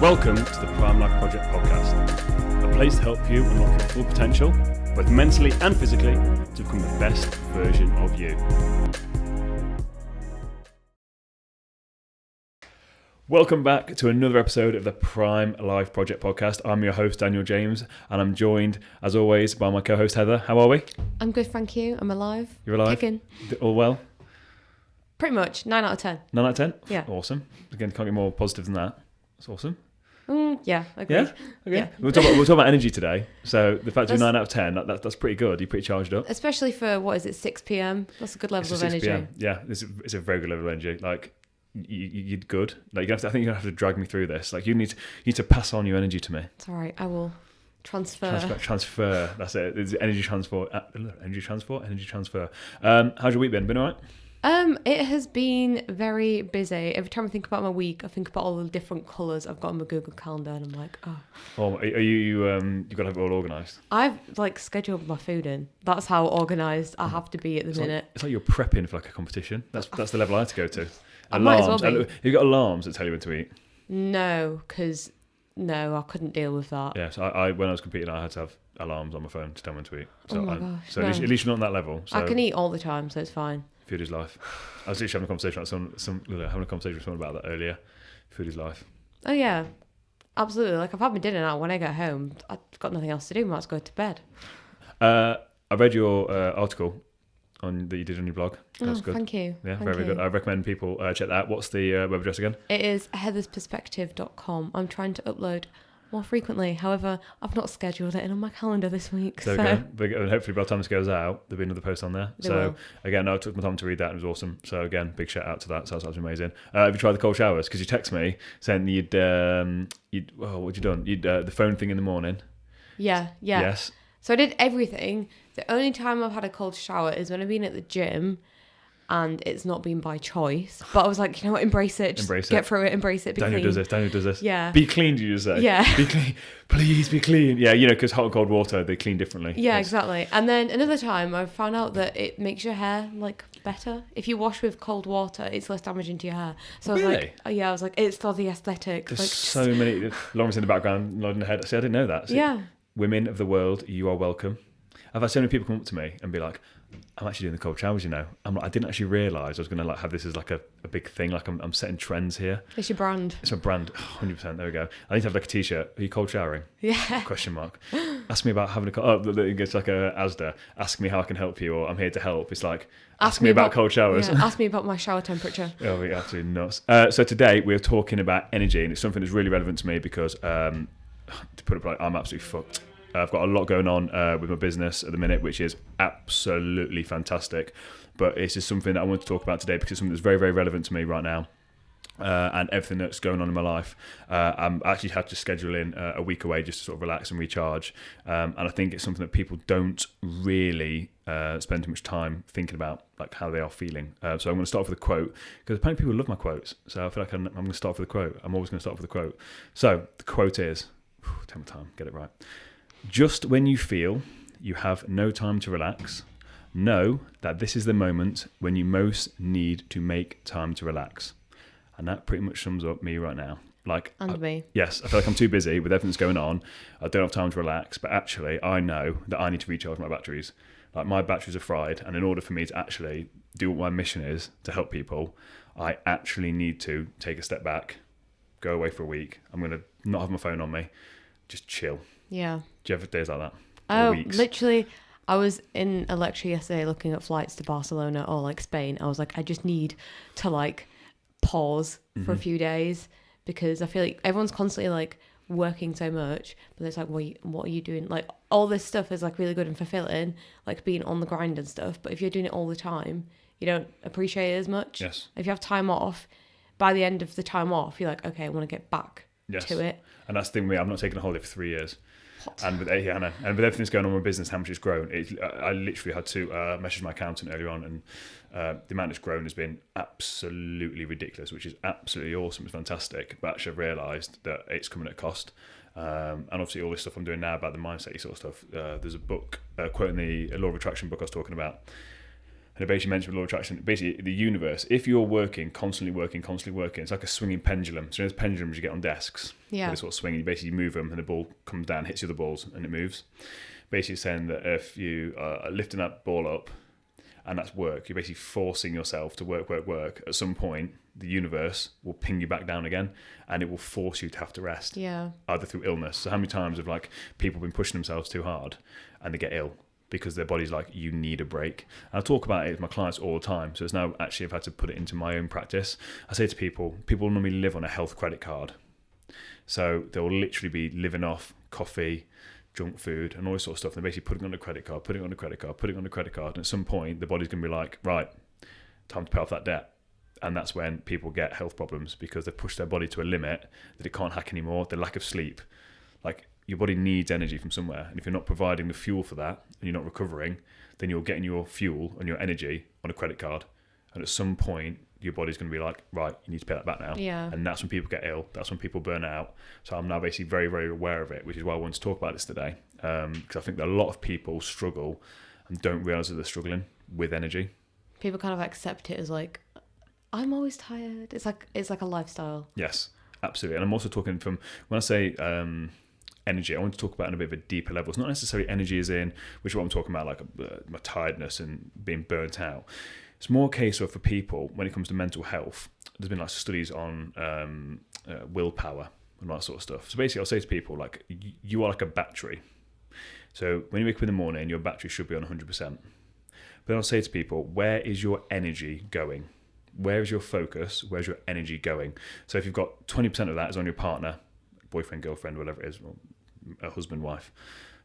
Welcome to the Prime Life Project podcast, a place to help you unlock your full potential, both mentally and physically, to become the best version of you. Welcome back to another episode of the Prime Life Project podcast. I'm your host, Daniel James, and I'm joined, as always, by my co-host, Heather. How are we? I'm good, thank you. I'm alive. You're alive? Kicking. All well? Pretty much. 9 out of 10. 9 out of 10? Yeah. Awesome. Again, can't get more positive than that. That's awesome. Yeah, agreed. Yeah? Okay. Yeah. We'll talk about energy today. So the fact you're 9 out of 10, that's pretty good. You're pretty charged up. Especially for, 6 p.m? That's a good level of energy. 6 p.m. Yeah, it's a very good level of energy. Like, you're good. Like, I think you're going to have to drag me through this. Like, you need to pass on your energy to me. It's all right. I will transfer. That's it. It's energy transfer. Energy transfer. How's your week been? Been all right? It has been very busy. Every time I think about my week, I think about all the different colours I've got on my Google Calendar, and I'm like, oh. Oh, are you you've got to have it all organised? I've scheduled my food in. That's how organised I have to be at the minute. It's like you're prepping for like a competition. That's the level I had to go to. I might as well Alarms. be. You've got alarms that tell you when to eat. No, because I couldn't deal with that. Yeah, so I when I was competing, I had to have alarms on my phone to tell me when to eat. So oh my gosh. So at least you're not on that level. So I can eat all the time, so it's fine. Food is life. I was literally having a conversation with someone about that earlier. Food is life. Oh yeah, absolutely. Like, I've had my dinner now. When I get home, I've got nothing else to do. Might as well go to bed. I read your article that you did on your blog. That's good. Thank you. Yeah, very good. I recommend people check that out. What's the web address again? It is heathersperspective.com. I'm trying to upload more frequently. However, I've not scheduled it in on my calendar this week. There we go. And hopefully by the time this goes out, there'll be another post on there. Again, I took my time to read that and it was awesome. So again, big shout out to that. So that's absolutely amazing. Have you tried the cold showers? Because you text me saying what'd you done? You'd the phone thing in the morning. Yeah. Yes. So I did everything. The only time I've had a cold shower is when I've been at the gym and it's not been by choice. But I was like, you know what, embrace it. Just get through it, embrace it, be Daniel clean. Daniel does this. Yeah. Be clean, do you just say? Yeah. Be clean. Please be clean. Yeah, because hot and cold water, they clean differently. Yeah, exactly. And then another time I found out that it makes your hair better. If you wash with cold water, it's less damaging to your hair. So really? I was like, it's for the aesthetics. There's so many, Lawrence in the background, nodding her head. See, I didn't know that. See, yeah. Women of the world, you are welcome. I've had so many people come up to me and be like, I'm actually doing the cold showers, I'm like, I didn't actually realise I was going to have this as a big thing. Like I'm setting trends here. It's your brand. It's my brand. 100%. There we go. I need to have a t-shirt. Are you cold showering? Yeah. Question mark. Ask me about having a cold. It's like a Asda. Ask me how I can help you, or I'm here to help. It's like ask me about cold showers. Yeah, ask me about my shower temperature. Oh, yeah, absolutely nuts. So today we're talking about energy, and it's something that's really relevant to me because to put it bluntly, I'm absolutely fucked. I've got a lot going on with my business at the minute, which is absolutely fantastic. But it's just something that I want to talk about today because it's something that's very, very relevant to me right now. And everything that's going on in my life. I'm actually had to schedule in a week away just to sort of relax and recharge. And I think it's something that people don't really spend too much time thinking about, like how they are feeling. So I'm going to start off with a quote because apparently people love my quotes. So I feel like I'm going to start off with a quote. I'm always going to start off with a quote. So the quote is, take my time, get it right. Just when you feel you have no time to relax, know that this is the moment when you most need to make time to relax. And that pretty much sums up me right now. Me. Yes, I feel like I'm too busy with everything that's going on. I don't have time to relax, but actually I know that I need to recharge my batteries. Like, my batteries are fried, and in order for me to actually do what my mission is to help people, I actually need to take a step back, go away for a week. I'm going to not have my phone on me, just chill. Yeah. Do you have days like that? Oh, literally, I was in a lecture yesterday looking at flights to Barcelona or Spain. I was like, I just need to pause for a few days because I feel like everyone's constantly working so much, but it's like, what are you doing? All this stuff is really good and fulfilling, being on the grind and stuff. But if you're doing it all the time, you don't appreciate it as much. If you have time off, by the end of the time off, you're like, okay, I want to get back to it. And that's the thing with me. I'm not taking a holiday for 3 years. And with everything that's going on in my business, how much it's grown, I literally had to message my accountant earlier on, and the amount it's grown has been absolutely ridiculous, which is absolutely awesome. It's fantastic. But actually, I've realised that it's coming at a cost. And obviously, all this stuff I'm doing now about the mindset sort of stuff. There's a book, quoting the Law of Attraction book I was talking about. it basically mentioned law of attraction. Basically, the universe, if you're constantly working, it's like a swinging pendulum. So there's pendulums you get on desks. Yeah. They sort of swing, you basically move them, and the ball comes down, hits the other balls, and it moves. Basically saying that if you are lifting that ball up, and that's work, you're basically forcing yourself to work. At some point, the universe will ping you back down again, and it will force you to have to rest. Yeah. Either through illness. So how many times have like people been pushing themselves too hard, and they get ill? Because their body's like, you need a break. And I talk about it with my clients all the time. So it's now actually I've had to put it into my own practice. I say to people normally live on a health credit card. So they'll literally be living off coffee, junk food, and all this sort of stuff. They're basically putting it on a credit card. And at some point, the body's going to be like, right, time to pay off that debt. And that's when people get health problems because they've pushed their body to a limit that it can't hack anymore. The lack of sleep. Like, your body needs energy from somewhere, and if you're not providing the fuel for that and you're not recovering, then you're getting your fuel and your energy on a credit card, and at some point your body's going to be like, right, you need to pay that back now. Yeah. And that's when people get ill, that's when people burn out. So I'm now basically very, very aware of it, which is why I want to talk about this today, because I think that a lot of people struggle and don't realise that they're struggling with energy. People kind of accept it as like, I'm always tired. It's like a lifestyle. Yes, absolutely. And I'm also talking from, when I say energy, I want to talk about it on a bit of a deeper level. It's not necessarily energy as in, which is what I'm talking about, like my tiredness and being burnt out. It's more a case of, for people, when it comes to mental health, there's been like studies on willpower and that sort of stuff. So basically I'll say to people, like, you are like a battery. So when you wake up in the morning, your battery should be on 100%. But then I'll say to people, where is your energy going? Where is your focus? Where's your energy going? So if you've got 20% of that is on your partner, boyfriend, girlfriend, whatever it is, or a husband, wife,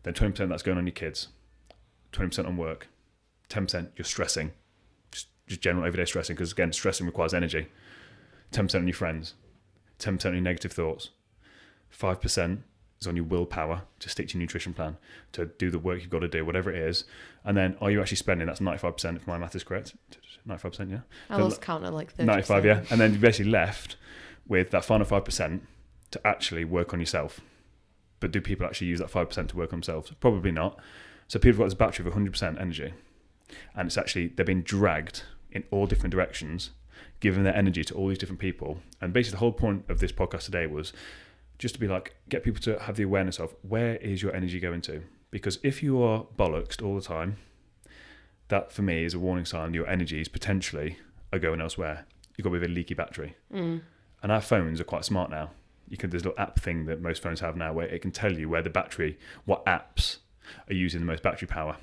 then 20% that's going on your kids, 20% on work, 10% you're stressing, just general everyday stressing, because again, stressing requires energy, 10% on your friends, 10% on your negative thoughts, 5% is on your willpower to stick to your nutrition plan, to do the work you've got to do, whatever it is. And then are you actually spending, that's 95% if my math is correct, 95%, yeah? I lost count at like 30%. 95, yeah. And then you're basically left with that final 5% to actually work on yourself. But do people actually use that 5% to work on themselves? Probably not. So people have got this battery of 100% energy, and it's actually, they're being dragged in all different directions, giving their energy to all these different people. And basically the whole point of this podcast today was just to be like, get people to have the awareness of, where is your energy going to? Because if you are bollocksed all the time, that for me is a warning sign your energies potentially are going elsewhere. You've got a bit of a leaky battery. And our phones are quite smart now. There's a little app thing that most phones have now where it can tell you where the battery, what apps are using the most battery power.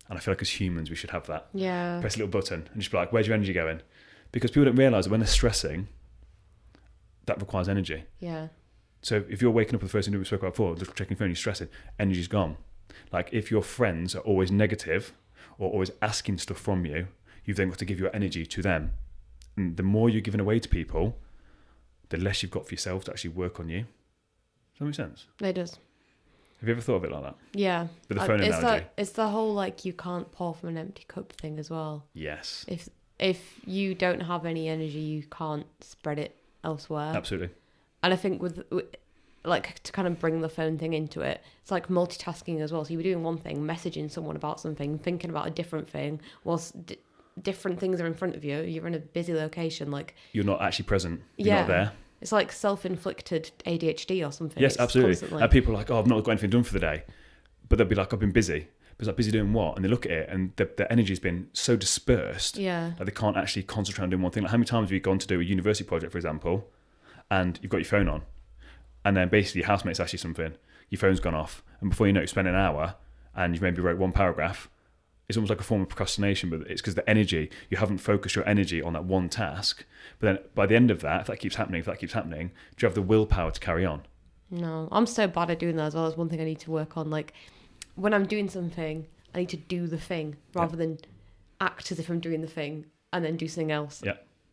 And I feel like as humans, we should have that. Yeah. Press a little button and just be like, where's your energy going? Because people don't realise that when they're stressing, that requires energy. Yeah. So if you're waking up with the first thing we spoke about before, just checking your phone, you're stressing, energy's gone. Like if your friends are always negative or always asking stuff from you, you've then got to give your energy to them. And the more you're giving away to people, the less you've got for yourself to actually work on you. Does that make sense? It does. Have you ever thought of it like that? Yeah. With the phone analogy? It's the whole, like, you can't pour from an empty cup thing as well. Yes. If you don't have any energy, you can't spread it elsewhere. Absolutely. And I think with like, to kind of bring the phone thing into it, it's like multitasking as well. So you were doing one thing, messaging someone about something, thinking about a different thing, whilst different things are in front of you. You're in a busy location, like... You're not actually present. You're not there. It's like self-inflicted ADHD or something. Yes, absolutely. And people are like, oh, I've not got anything done for the day. But they'll be like, I've been busy. But it's like, busy doing what? And they look at it and their energy's been so dispersed that they can't actually concentrate on doing one thing. Like, how many times have you gone to do a university project, for example, and you've got your phone on, and then basically your housemate's asked you something, your phone's gone off, and before you know it, you spend an hour and you've maybe wrote one paragraph. It's almost like a form of procrastination, but it's because the energy, you haven't focused your energy on that one task. But then by the end of that, if that keeps happening, do you have the willpower to carry on? No, I'm so bad at doing that as well. That's one thing I need to work on. Like, when I'm doing something, I need to do the thing rather than act as if I'm doing the thing and then do something else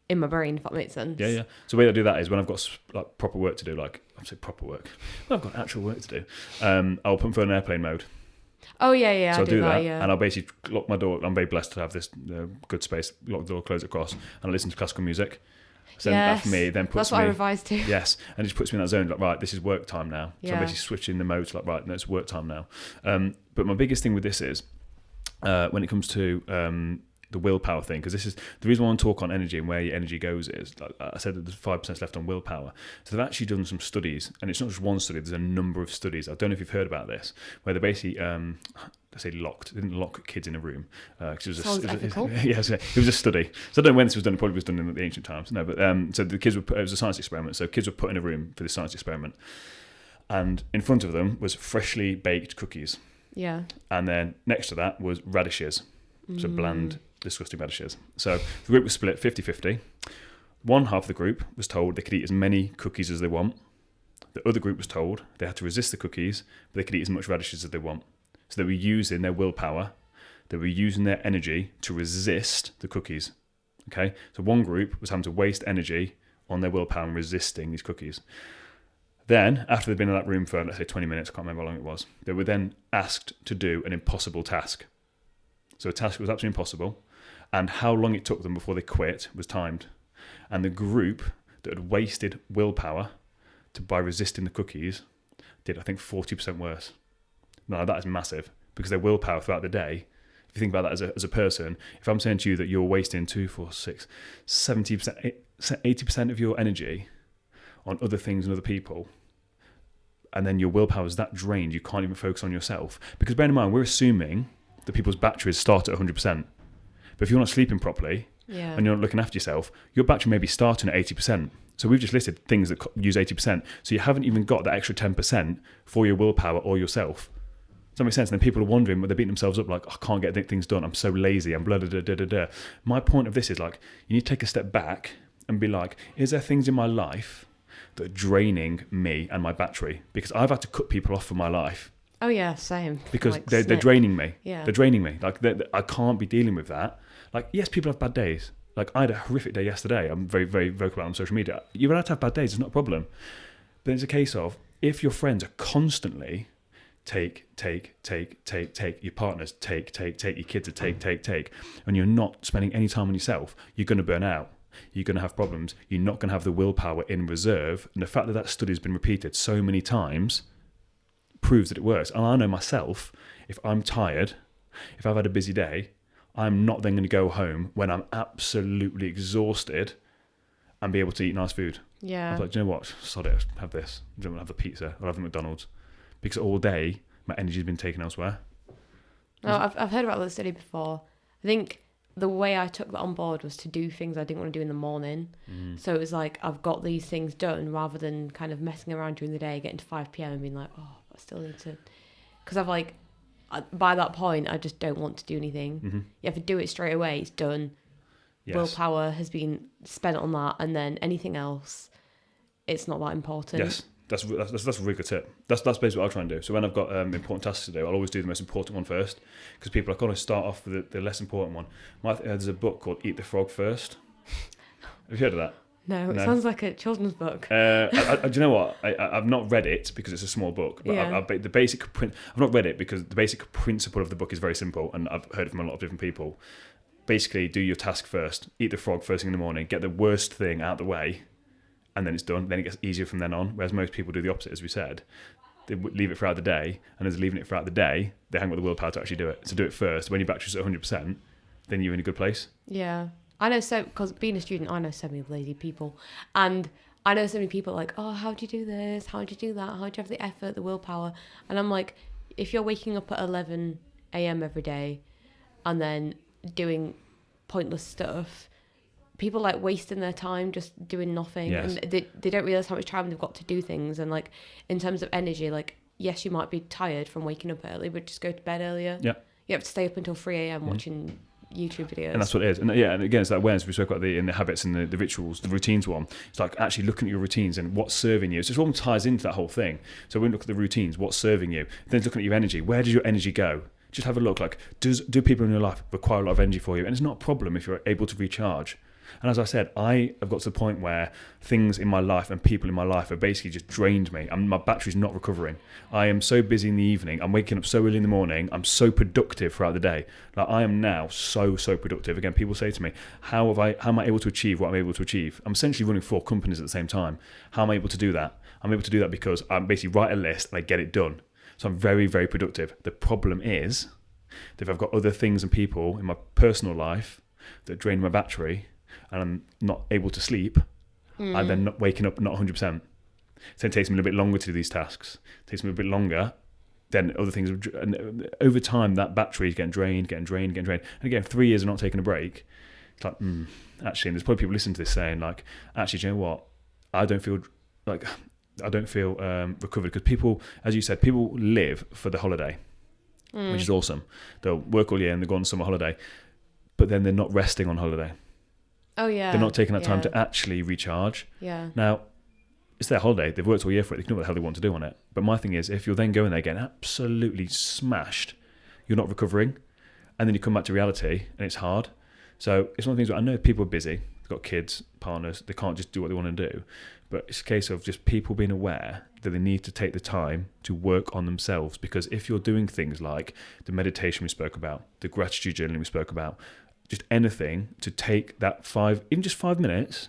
in my brain, if that makes sense. Yeah. So the way I do that is when I've got like proper work to do, like, I'll say proper work, when I've got actual work to do, I'll put my phone in airplane mode. Oh, yeah. So I'll do that, and I'll basically lock my door. I'm very blessed to have this good space, lock the door, close it across, and I listen to classical music. So that for me then puts that's what me... I revised to. Yes, and it just puts me in that zone, like, right, this is work time now. So Yeah. I'm basically switching the mode to like, right, no, it's work time now. But my biggest thing with this is, when it comes to the willpower thing, because this is the reason why I want to talk on energy and where your energy goes is, like I said, that there's 5% left on willpower. So they've actually done some studies, and it's not just one study, there's a number of studies. I don't know if you've heard about this, where they basically, let's say they didn't lock kids in a room. It was it was a study. So I don't know when this was done, it probably was done in the ancient times. No, but so the kids it was a science experiment. So kids were put in a room for this science experiment. And in front of them was freshly baked cookies. Yeah. And then next to that was radishes. So bland, disgusting radishes. So the group was split 50-50. One half of the group was told they could eat as many cookies as they want. The other group was told they had to resist the cookies, but they could eat as much radishes as they want. So they were using their willpower, they were using their energy to resist the cookies. Okay? So one group was having to waste energy on their willpower and resisting these cookies. Then, after they'd been in that room for, let's say, 20 minutes, I can't remember how long it was, they were then asked to do an impossible task. So a task that was absolutely impossible, and how long it took them before they quit was timed. And the group that had wasted willpower by resisting the cookies did, I think, 40% worse. Now, that is massive, because their willpower throughout the day, if you think about that as a person, if I'm saying to you that you're wasting 2, 4, 6, 70%, 80% of your energy on other things and other people, and then your willpower is that drained, you can't even focus on yourself. Because bear in mind, we're assuming that people's batteries start at 100%. But if you're not sleeping properly and you're not looking after yourself, your battery may be starting at 80%. So we've just listed things that use 80%. So you haven't even got that extra 10% for your willpower or yourself. Does that make sense? And then people are wondering, they're beating themselves up like, I can't get things done. I'm so lazy. I'm blah, blah, blah, blah, blah. My point of this is like, you need to take a step back and be like, is there things in my life that are draining me and my battery? Because I've had to cut people off from my life. Oh yeah, same. Because like they're draining me. Yeah. They're draining me. Like I can't be dealing with that. Like, yes, people have bad days. Like I had a horrific day yesterday. I'm very, very vocal about it on social media. You're allowed to have bad days. It's not a problem. But it's a case of, if your friends are constantly take, your partners take, your kids are take, and you're not spending any time on yourself, you're going to burn out. You're going to have problems. You're not going to have the willpower in reserve. And the fact that study has been repeated so many times proves that it works. And I know myself, if I'm tired, if I've had a busy day, I'm not then going to go home when I'm absolutely exhausted and be able to eat nice food. Yeah. I was like, do you know what? Sod it, have this. I don't want to have the pizza or have the McDonald's. Because all day, my energy's been taken elsewhere. No, I've heard about this study before. I think the way I took that on board was to do things I didn't want to do in the morning. So it was like, I've got these things done rather than kind of messing around during the day, getting to 5 p.m. and being like, oh, I still need to... Because I've like, by that point, I just don't want to do anything. Mm-hmm. You have to do it straight away. It's done. Yes. Willpower has been spent on that, and then anything else, it's not that important. Yes. That's a really good tip. That's basically what I try and do. So when I've got important tasks to do, I'll always do the most important one first, because people are going to start off with the less important one. There's a book called Eat the Frog First. Have you heard of that? No, it sounds like a children's book. Do you know what? I've not read it because it's a small book. But I've not read it because the basic principle of the book is very simple, and I've heard it from a lot of different people. Basically, do your task first. Eat the frog first thing in the morning. Get the worst thing out of the way, and then it's done. Then it gets easier from then on. Whereas most people do the opposite, as we said. They leave it throughout the day, and as they're leaving it throughout the day, they haven't got the willpower to actually do it. So do it first. When your battery's at 100%, then you're in a good place. Yeah. I know because being a student, I know so many lazy people. And I know so many people like, oh, how do you do this? How do you do that? How do you have the effort, the willpower? And I'm like, if you're waking up at 11 a.m. every day and then doing pointless stuff, people like wasting their time just doing nothing. Yes. And they don't realise how much time they've got to do things. And like, in terms of energy, like, yes, you might be tired from waking up early, but just go to bed earlier. Yeah. You have to stay up until 3 a.m. watching YouTube videos. And that's what it is. And yeah, and again, it's that awareness we spoke about in the habits and the rituals, the routines one. It's like actually looking at your routines and what's serving you. So it all ties into that whole thing. So when we look at the routines, what's serving you, then looking at your energy, where does your energy go? Just have a look, like, do people in your life require a lot of energy for you? And it's not a problem if you're able to recharge. And as I said, I have got to the point where things in my life and people in my life have basically just drained me. My battery's not recovering. I am so busy in the evening. I'm waking up so early in the morning. I'm so productive throughout the day. Like, I am now so productive. Again, people say to me, how am I able to achieve what I'm able to achieve? I'm essentially running 4 companies at the same time. How am I able to do that? I'm able to do that because I basically write a list and I get it done. So I'm very, very productive. The problem is that if I've got other things and people in my personal life that drain my battery and I'm not able to sleep, I'm then not waking up not 100%. So it takes me a little bit longer to do these tasks. It takes me a bit longer. Then other things, and over time, that battery is getting drained. And again, 3 years of not taking a break, it's like, actually, and there's probably people listening to this saying, like, actually, do you know what? I don't feel recovered, because people, as you said, people live for the holiday, which is awesome. They'll work all year and they go on summer holiday, but then they're not resting on holiday. Oh yeah. They're not taking that time to actually recharge. Yeah. Now, it's their holiday. They've worked all year for it. They can do what the hell they want to do on it. But my thing is, if you're then going there getting absolutely smashed, you're not recovering, and then you come back to reality and it's hard. So it's one of the things where I know people are busy. They've got kids, partners. They can't just do what they want to do. But it's a case of just people being aware that they need to take the time to work on themselves. Because if you're doing things like the meditation we spoke about, the gratitude journaling we spoke about, just anything to take that even just 5 minutes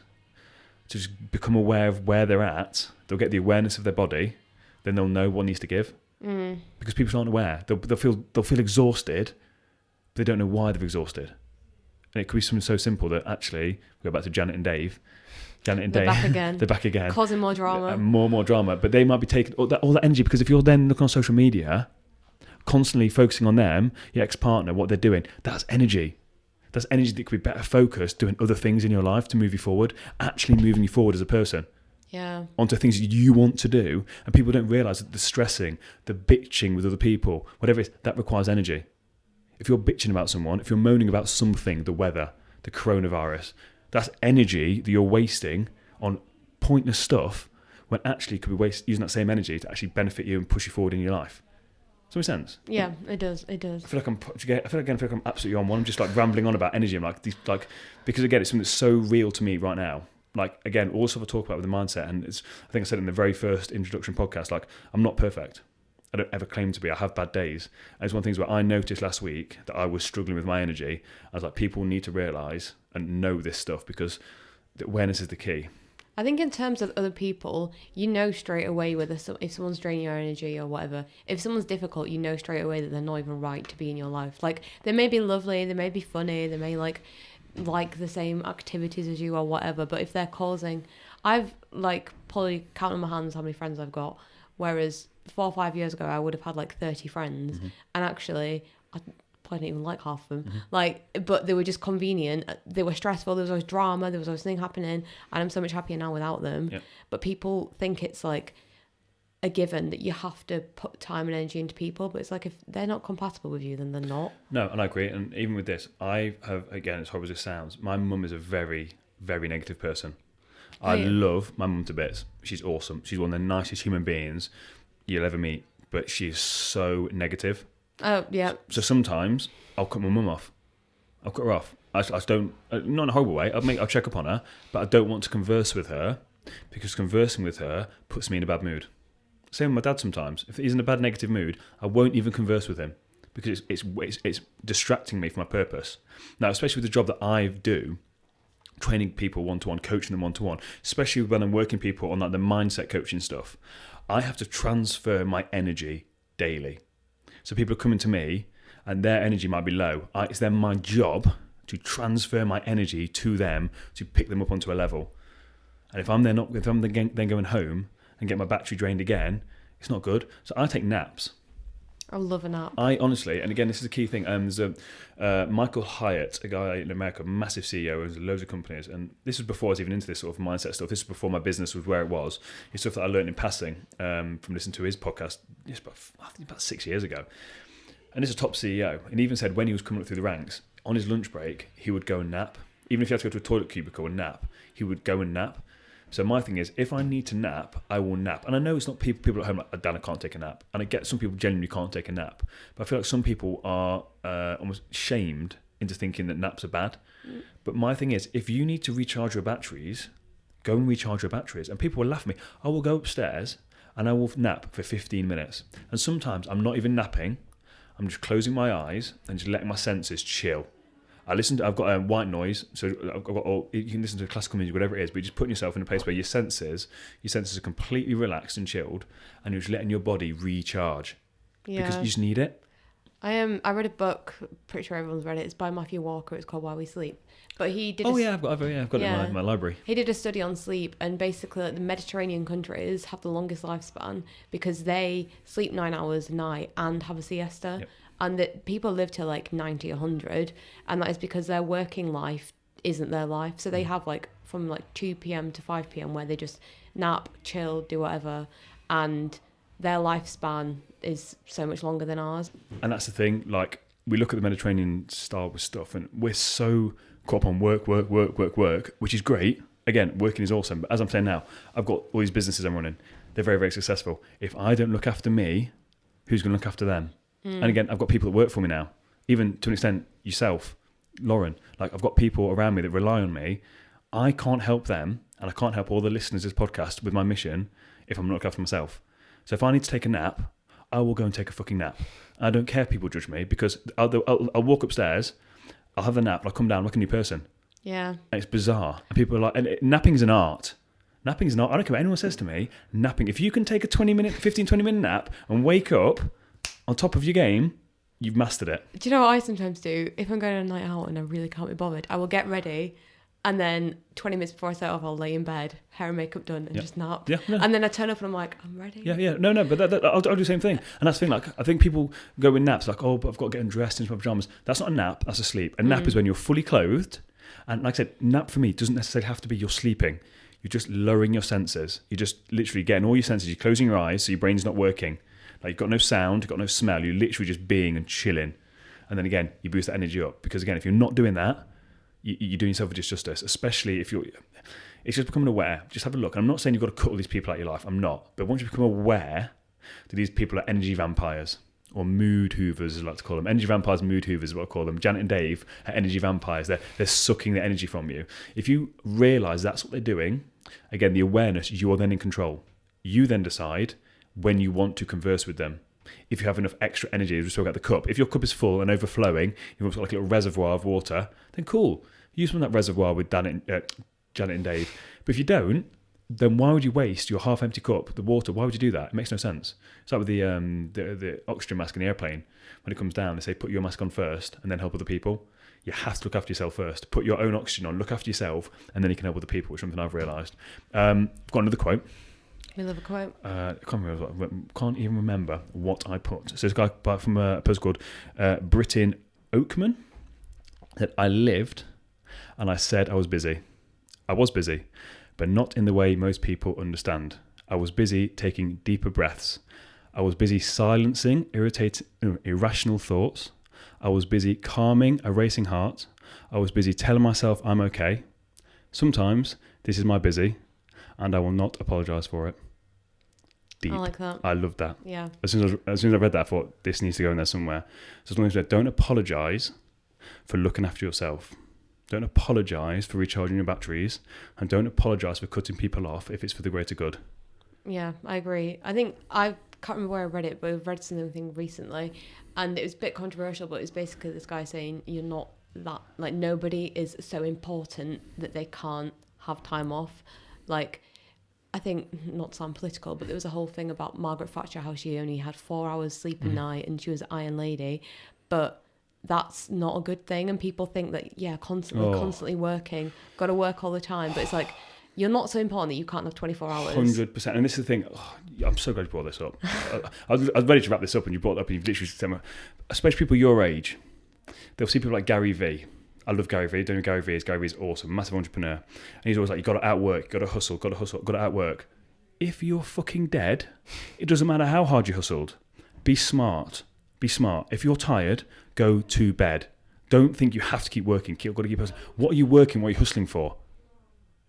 to just become aware of where they're at, they'll get the awareness of their body, then they'll know what needs to give. Because people aren't aware. They'll feel exhausted, but they don't know why they're exhausted. And it could be something so simple that actually, we go back to Janet and Dave. They're back again. They're back again. Causing more drama. More drama. But they might be taking all that energy, because if you're then looking on social media, constantly focusing on them, your ex-partner, what they're doing, that's energy. That's energy that could be better focused doing other things in your life to move you forward, actually moving you forward as a person. Yeah. Onto things you want to do. And people don't realise that the stressing, the bitching with other people, whatever it is, that requires energy. If you're bitching about someone, if you're moaning about something, the weather, the coronavirus, that's energy that you're wasting on pointless stuff, when actually you could be using that same energy to actually benefit you and push you forward in your life. Does that make sense? Yeah, it does. It does. I feel like I'm absolutely on one. I'm just like rambling on about energy. I'm like, because again, it's something that's so real to me right now. Like, again, all the stuff I talk about with the mindset, and I think I said in the very first introduction podcast, like, I'm not perfect. I don't ever claim to be. I have bad days. And it's one of the things where I noticed last week that I was struggling with my energy. I was like, people need to realise and know this stuff, because the awareness is the key. I think in terms of other people, you know straight away whether if someone's draining your energy or whatever. If someone's difficult, you know straight away that they're not even right to be in your life. Like, they may be lovely, they may be funny, they may like the same activities as you or whatever, but if they're causing... I've probably counted on my hands how many friends I've got, whereas 4 or 5 years ago I would have had 30 friends, and actually I probably didn't even like half of them. But they were just convenient. They were stressful. There was always drama. There was always something happening, and I'm so much happier now without them. Yep. But people think it's like a given that you have to put time and energy into people, but it's like, if they're not compatible with you, then they're not. No, and I agree. And even with this, I have, again, as horrible as it sounds, my mum is a very, very negative person. I love my mum to bits. She's awesome. She's one of the nicest human beings you'll ever meet, but she's so negative. Oh, yeah. So sometimes I'll cut my mum off. I'll cut her off. I don't, not in a horrible way. I'll check up on her, but I don't want to converse with her, because conversing with her puts me in a bad mood. Same with my dad sometimes. If he's in a bad negative mood, I won't even converse with him, because it's distracting me from my purpose. Now, especially with the job that I do, training people one-to-one, coaching them one-to-one, especially when I'm working people on the mindset coaching stuff, I have to transfer my energy daily. So people are coming to me and their energy might be low. It's then my job to transfer my energy to them to pick them up onto a level. And if I'm then going home and get my battery drained again, it's not good. So I take naps. I love a nap. I honestly, and again, this is a key thing. There's a Michael Hyatt, a guy in America, massive CEO, owns loads of companies. And this was before I was even into this sort of mindset stuff. This was before my business was where it was. It's stuff that I learned in passing from listening to his podcast about 6 years ago. And this is a top CEO. And he even said when he was coming up through the ranks, on his lunch break, he would go and nap. Even if he had to go to a toilet cubicle and nap, he would go and nap. So my thing is, if I need to nap, I will nap. And I know it's not people at home like, Dan, I can't take a nap. And I get some people genuinely can't take a nap. But I feel like some people are almost shamed into thinking that naps are bad. But my thing is, if you need to recharge your batteries, go and recharge your batteries. And people will laugh at me. I will go upstairs and I will nap for 15 minutes. And sometimes I'm not even napping. I'm just closing my eyes and just letting my senses chill. I've got white noise, so you can listen to classical music, whatever it is, but you're just putting yourself in a place where your senses are completely relaxed and chilled, and you're just letting your body recharge. Yeah. Because you just need it. I read a book, pretty sure everyone's read it. It's by Matthew Walker. It's called Why We Sleep. But he did. I've got it in my library. He did a study on sleep, and basically, like, the Mediterranean countries have the longest lifespan because they sleep 9 hours a night and have a siesta, Yep. and that people live to like 90, 100, and that is because their working life isn't their life. So they have like from like 2 p.m. to 5 p.m. where they just nap, chill, do whatever, and their lifespan is so much longer than ours. And that's the thing, like, we look at the Mediterranean style with stuff, and we're so caught up on work, which is great. Again, working is awesome. But as I'm saying now, I've got all these businesses I'm running. They're very, very successful. If I don't look after me, who's going to look after them? And again, I've got people that work for me now. Even to an extent, yourself, Lauren. Like, I've got people around me that rely on me. I can't help them, and I can't help all the listeners of this podcast with my mission if I'm not looking after myself. So if I need to take a nap, I will go and take a fucking nap. I don't care if people judge me, because I'll walk upstairs, I'll have the nap, and I'll come down like a new person. Yeah. And it's bizarre. And people are like, and napping is an art. Napping is an art. I don't care what anyone says to me. Napping, if you can take a 20 minute nap and wake up on top of your game, you've mastered it. Do you know what I sometimes do? If I'm going on a night out and I really can't be bothered, I will get ready, and then 20 minutes before I set off, I'll lay in bed, hair and makeup done, and just nap. Yeah, no. And then I turn up and I'm like, I'm ready. Yeah. No, but I'll do the same thing. And that's the thing, like, I think people go in naps like, oh, but I've got to get undressed into my pajamas. That's not a nap, that's a sleep. A nap is when you're fully clothed. And like I said, nap for me doesn't necessarily have to be you're sleeping. You're just lowering your senses. You're just literally getting all your senses. You're closing your eyes so your brain's not working. Like, you've got no sound, you've got no smell. You're literally just being and chilling. And then again, you boost that energy up. Because again, if you're not doing that, you're doing yourself a disjustice, especially if it's just becoming aware. Just have a look. And I'm not saying you've got to cut all these people out of your life. I'm not. But once you become aware that these people are energy vampires, or mood hoovers, as I like to call them. Energy vampires, mood hoovers is what I call them. Janet and Dave are energy vampires. They're sucking the energy from you. If you realise that's what they're doing, again, the awareness, you are then in control. You then decide when you want to converse with them. If you have enough extra energy, as we talk about the cup, if your cup is full and overflowing, you've got like a little reservoir of water, then cool. Use some of that reservoir with Janet and Dave. But if you don't, then why would you waste your half-empty cup, the water? Why would you do that? It makes no sense. It's like with the oxygen mask in the airplane. When it comes down, they say put your mask on first and then help other people. You have to look after yourself first. Put your own oxygen on, look after yourself, and then you can help other people, which is something I've realised. I've got another quote. We love a quote. I can't even remember what I put. So this guy from a post called Brittin Oakman said, I lived and I said I was busy. I was busy, but not in the way most people understand. I was busy taking deeper breaths. I was busy silencing irrational thoughts. I was busy calming a racing heart. I was busy telling myself I'm okay. Sometimes this is my busy, and I will not apologise for it. Deep. I like that. I love that. Yeah. As soon as I read that, I thought this needs to go in there somewhere. So as long as you don't apologise for looking after yourself. Don't apologise for recharging your batteries, and don't apologise for cutting people off if it's for the greater good. Yeah, I agree. I think I can't remember where I read it, but I've read something recently, and it was a bit controversial, but it was basically this guy saying you're not that, like, nobody is so important that they can't have time off. Like, I think, not to sound political, but there was a whole thing about Margaret Thatcher, how she only had 4 hours sleep a night and she was an Iron Lady, but that's not a good thing. And people think that, constantly working, got to work all the time, but it's like, you're not so important that you can't have 24 hours. 100%. And this is the thing, I'm so glad you brought this up. I was ready to wrap this up, and you brought it up, and you've literally said, especially people your age, they'll see people like Gary Vee. I love Gary Vee. Don't know who Gary Vee is. Gary Vee is awesome, massive entrepreneur. And he's always like, you got to outwork, you got to hustle, got to outwork. If you're fucking dead, it doesn't matter how hard you hustled. Be smart. Be smart. If you're tired, go to bed. Don't think you have to keep working. You've got to keep hustling. What are you working? What are you hustling for?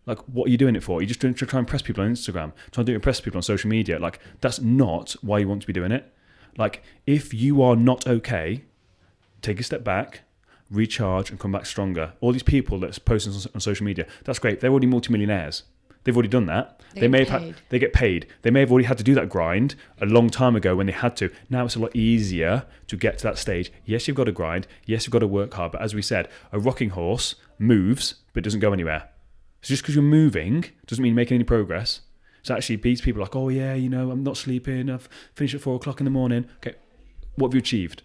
Like, what are you doing it for? You're just doing to try and impress people on Instagram, trying to impress people on social media. Like, that's not why you want to be doing it. Like, if you are not okay, take a step back, recharge, and come back stronger. All these people that's posting on social media, that's great. They're already multimillionaires. They've already done that. They get paid. They may have already had to do that grind a long time ago when they had to. Now it's a lot easier to get to that stage. Yes, you've got to grind. Yes, you've got to work hard. But as we said, a rocking horse moves but doesn't go anywhere. So just because you're moving doesn't mean you're making any progress. So actually these people are like, oh yeah, I'm not sleeping. I've finished at 4 o'clock in the morning. Okay, what have you achieved?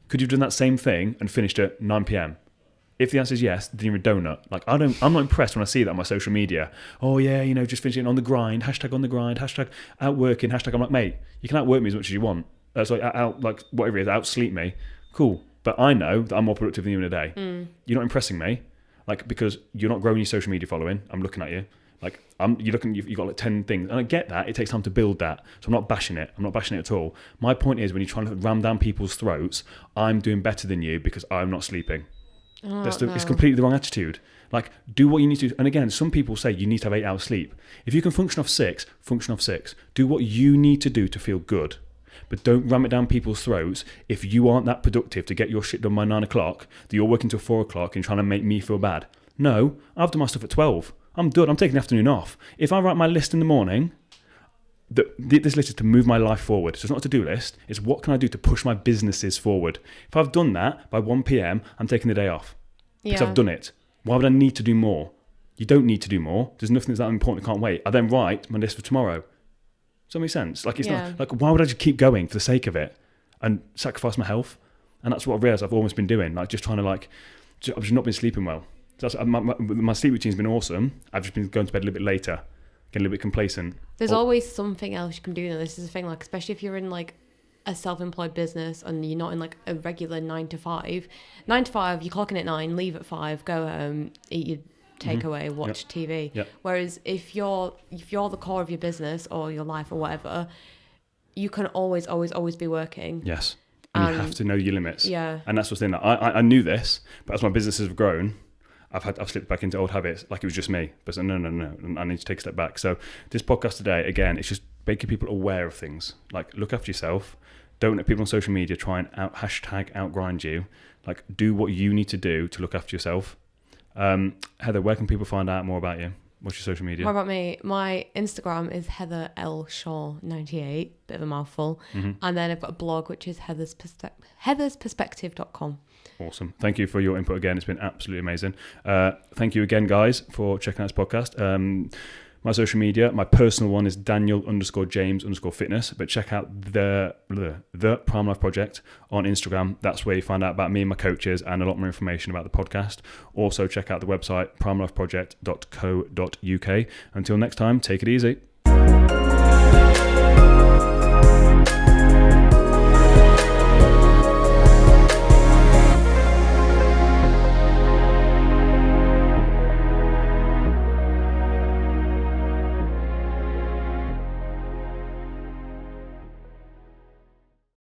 Could you have done that same thing and finished at 9 p.m? If the answer is yes, then you're a donut. Like, I'm not impressed when I see that on my social media. Oh yeah, just finishing on the grind, hashtag on the grind, hashtag outworking, hashtag. I'm like, mate, you can outwork me as much as you want. That's like whatever it is, outsleep me. Cool. But I know that I'm more productive than you in a day. You're not impressing me, like, because you're not growing your social media following. I'm looking at you. Like, you're looking, you've got like 10 things. And I get that. It takes time to build that. So I'm not bashing it. I'm not bashing it at all. My point is, when you're trying to ram down people's throats, I'm doing better than you because I'm not sleeping. It's completely the wrong attitude. Like, do what you need to do. And again, some people say you need to have 8 hours sleep. If you can function off 6, function off 6. Do what you need to do to feel good. But don't ram it down people's throats if you aren't that productive to get your shit done by 9 o'clock, that you're working till 4 o'clock and trying to make me feel bad. No, I've done my stuff at 12. I'm done. I'm taking the afternoon off. If I write my list in the morning, this list is to move my life forward. So it's not a to-do list. It's what can I do to push my businesses forward. If I've done that by 1 p.m, I'm taking the day off. Because I've done it. Why would I need to do more? You don't need to do more. There's nothing that's that important that can't wait. I then write my list for tomorrow. Does that make sense? Like, it's not like, why would I just keep going for the sake of it and sacrifice my health? And that's what I realised I've almost been doing. Like, just trying to I've just not been sleeping well. So my sleep routine's been awesome. I've just been going to bed a little bit later, getting a little bit complacent. There's always something else you can do. This is the thing, like, especially if you're in like a self-employed business and you're not in like a regular 9 to 5. 9 to 5, you're clocking at 9, leave at 5, go home, eat your takeaway, watch TV. Yep. Whereas if you're the core of your business or your life or whatever, you can always be working. Yes. And you have to know your limits. Yeah. And that's what's in that. I knew this, but as my businesses have grown, I've slipped back into old habits, like it was just me. But no, I need to take a step back. So this podcast today, again, it's just making people aware of things. Like, look after yourself. Don't let people on social media try and outgrind you. Like, do what you need to do to look after yourself. Heather, where can people find out more about you? What's your social media? More about me. My Instagram is Heather L Shaw 98, bit of a mouthful. And then I've got a blog, which is heathersperspective.com. Awesome. Thank you for your input again. It's been absolutely amazing. Thank you again, guys, for checking out this podcast. My social media, my personal one is Daniel_James_fitness, but check out the Prime Life Project on Instagram. That's where you find out about me and my coaches and a lot more information about the podcast. Also check out the website, primelifeproject.co.uk. Until next time, take it easy.